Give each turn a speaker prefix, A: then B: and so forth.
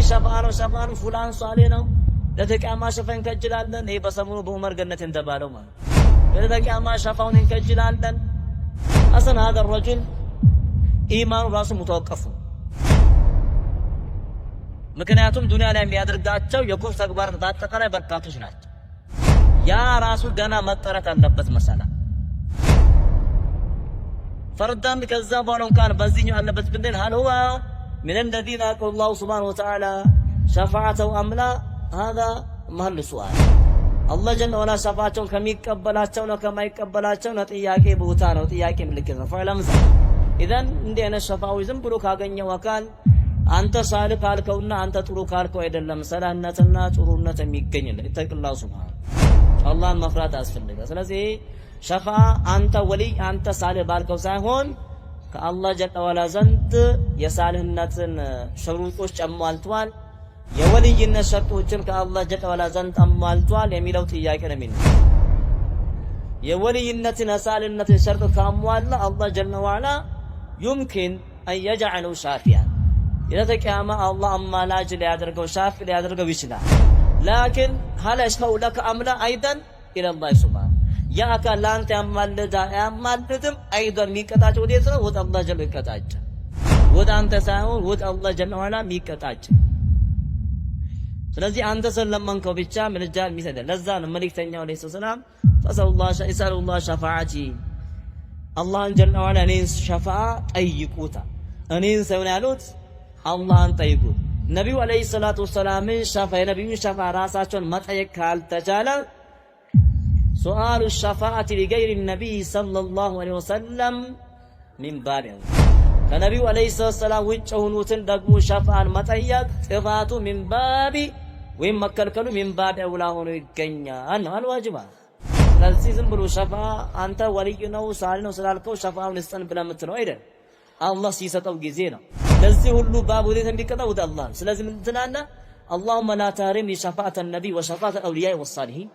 A: ሸፋኑ ፉላን ሷሌ ነው ለተቂያማ ሸፋን ከጅላለን። ይሄ በሰሙኑ በዑመር ገነት እንደባለው ማለት ለተቂያማ ሸፋውን ከጅላለን። አሰን هذا الرجل ኢማኑ ራሱ ሙተወቀፉ። ምክንያቱም ዱንያ ላይ የሚያደርጋቸው የኩፍር ተግባር በአጠቃላይ በርካቶች ናቸው። ያ ራሱ ገና መጠረት አለበት መሰላ ፈርዳም ከዛ በኋላ እንኳን በዚህኛው አለበት ብንል هل هو من الذين يقول الله سبحانه وتعالى شفاعته أم لا هذا محل سؤال الله جل وعلا شفاعته ከሚቀበላቸው ነው ከማይቀበላቸው ነው ጥያቄ ቦታ ነው ጥያቄ ምልክት ነው ፈለም ኢዘን እንዲህ አይነት ሸፋዊ ዝም ብሎ ካገኘው አካል አንተ ሳልህ ካልከውና አንተ ጥሩ ካልከው አይደለም ሰላህነትና ጥሩነት የሚገኝልህ ተቅላው ሱብሃን አላህን መፍራት ያስፈልጋል። ስለዚህ ሸፋ አንተ ወልይ አንተ ሳልህ ባልከው ሳይሆን ከአላህ ጀለ ወዐላ ዘንድ የሳልህነትን ሸሩጦች አሟልቷል፣ የወልይነት ሸርጦችን ከአላህ ጀለ ወዐላ ዘንድ አሟልቷል የሚለው ጥያቄ ነው የሚነሳው። የወልይነትን የሳልህነትን ሸርጥ ካሟላ አላህ ጀለ ወዐላ يمكن أن يجعله شافيا إذا تكيما الله أما لاج ليادرقه شافي ليادرقه ويشنا لكن هل يشفع لك أملا أيضا إلى الله سبحانه يا أكا لانت أمال لدى أمال لدم أيضا ميكتاج وديسنا ود الله جل ميكتاج ود أنت ساهون ود الله جل وعلا ميكتاج ስለዚህ አንተ ሰለማንከው ብቻ ምልጃል ሚሰደ ለዛን መልእክተኛው ለይስ ሰላም فسأل الله شفاعتي አላህን ጀለ ወዐላ እኔን ሸፋዓ ጠይቁታ እኔን ሳይሆን ያሉት አላህን ጠይቁ። ነብዩ አለይሂ ሰላቱ ወሰላም የነብዩን ሸፋዓ ራሳቸውን መጠየቅ ካልተቻለ ሱአሉ ሸፋዓቲ ሊገይሪ ነቢይ ሰለላሁ ዐለይሂ ወሰለም ሚን ባብ ከነብዩ አለይሂ ሰላቱ ወሰላም ውጭ ሆኑትን ደግሞ ሸፋዓን መጠየቅ ጥፋቱ ሚን ባቢ ወይም መከልከሉ ሚን ባብ አውላ ሆኖ ይገኛል ነው አልዋጅባ። ስለዚህ ዝም ብሎ ሸፋ አንተ ወልይ ነው ሳል ነው ስላልከው ሸፋውን እስጠን ብለህ የምትለው አይደል፣ አላህ ሲሰጠው ጊዜ ነው። ለዚህ ሁሉ ባብ ወዴት እንዲቀጣ ወደ አላህ። ስለዚህ ምን ትላለህ? اللهم لا تحرمني شفاعة النبي وشفاعة الأولياء والصالحين